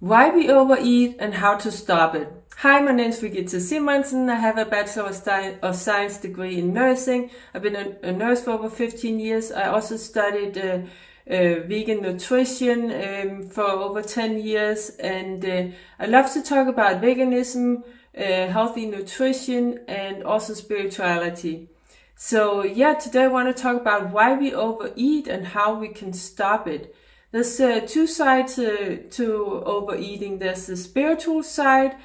Why we overeat and how to stop it. Hi, my name is Regitze Simonsen. I have a Bachelor of Science degree in nursing. I've been a nurse for over 15 years. I also studied vegan nutrition for over 10 years, and I love to talk about veganism, healthy nutrition, and also spirituality. So today I want to talk about why we overeat and how we can stop it. There's two sides to overeating. There's the spiritual side,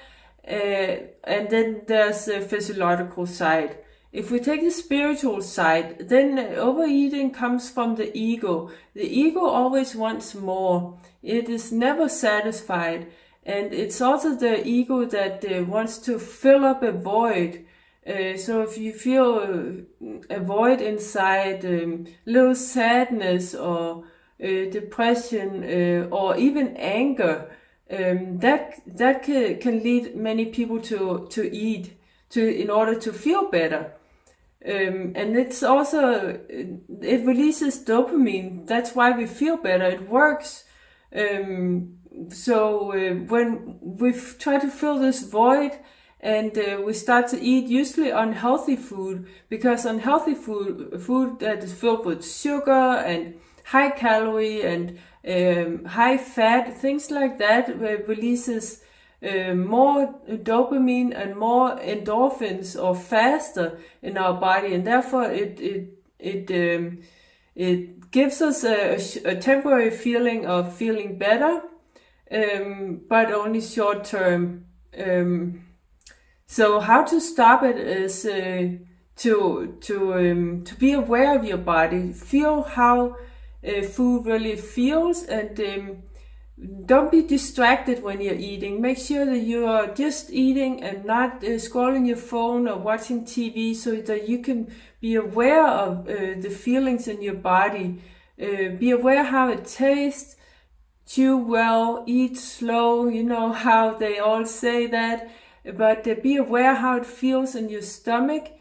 and then there's the physiological side. If we take the spiritual side, then overeating comes from the ego. The ego always wants more. It is never satisfied. And it's also the ego that wants to fill up a void. So if you feel a void inside, little sadness or depression or even anger, that can lead many people to eat in order to feel better. And it's also, it releases dopamine. That's why we feel better. It works. So when we try to fill this void and we start to eat usually unhealthy food, because unhealthy food that is filled with sugar and high calorie and high fat, things like that, it releases more dopamine and more endorphins or faster in our body, and therefore it gives us a temporary feeling of feeling better, but only short term. So how to stop it is to be aware of your body, feel how food really feels, and don't be distracted when you're eating. Make sure that you are just eating and not scrolling your phone or watching TV, so that you can be aware of the feelings in your body. Be aware how it tastes. Chew well, eat slow, you know how they all say that, but be aware how it feels in your stomach.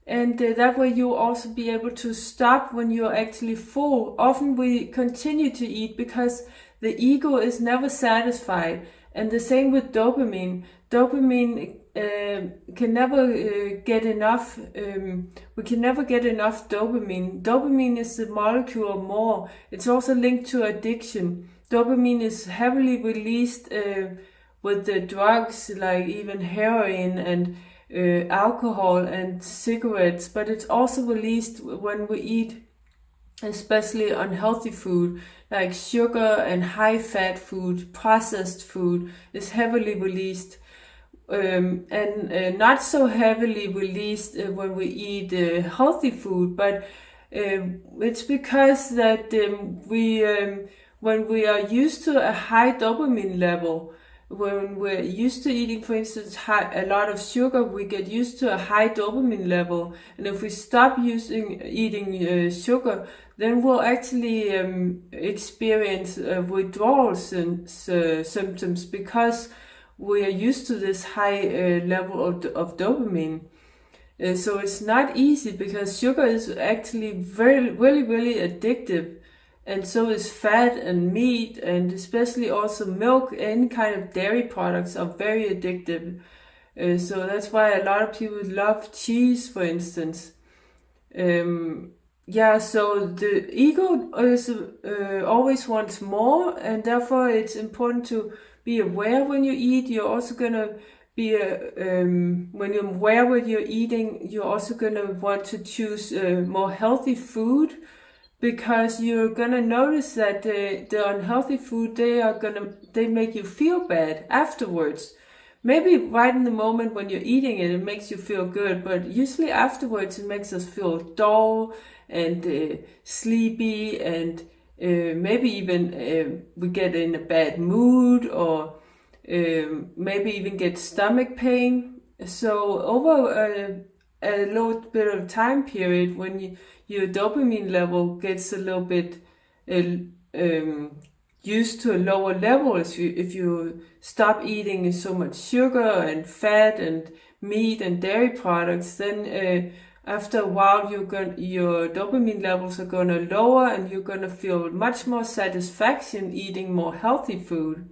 And that way you'll also be able to stop when you're actually full. Often we continue to eat because the ego is never satisfied. And the same with dopamine. Dopamine can never get enough. We can never get enough dopamine. Dopamine is the molecule of more. It's also linked to addiction. Dopamine is heavily released with the drugs, like even heroin and alcohol and cigarettes, but it's also released when we eat especially unhealthy food like sugar and high fat food. Processed food is heavily released, and not so heavily released when we eat healthy food, but it's because that when we are used to a high dopamine level, when we're used to eating, for instance, a lot of sugar, we get used to a high dopamine level. And if we stop eating sugar, then we'll actually experience withdrawal symptoms, because we are used to this high level of dopamine. So it's not easy, because sugar is actually really addictive. And so is fat and meat, and especially also milk. Any kind of dairy products are very addictive. So that's why a lot of people love cheese, for instance. So the ego is always wants more, and therefore it's important to be aware when you eat. You're also gonna be when you're aware what you're eating, you're also gonna want to choose more healthy food. Because you're gonna notice that the unhealthy food, they make you feel bad afterwards. Maybe right in the moment when you're eating it, it makes you feel good, but usually afterwards it makes us feel dull and sleepy, and maybe even we get in a bad mood, or maybe even get stomach pain. So over a little bit of time period, when your dopamine level gets a little bit used to a lower level, if you stop eating so much sugar and fat and meat and dairy products, then after a while your dopamine levels are going to lower, and you're going to feel much more satisfaction eating more healthy food.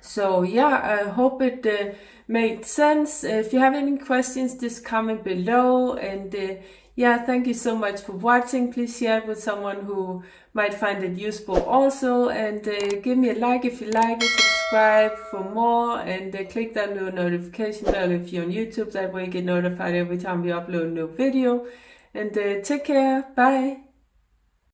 So yeah, I hope it made sense. If you have any questions, just comment below. And yeah, thank you so much for watching. Please share it with someone who might find it useful also. And give me a like if you like it, subscribe for more, and click that little notification bell if you're on YouTube. That way you get notified every time we upload a new video. And take care. Bye.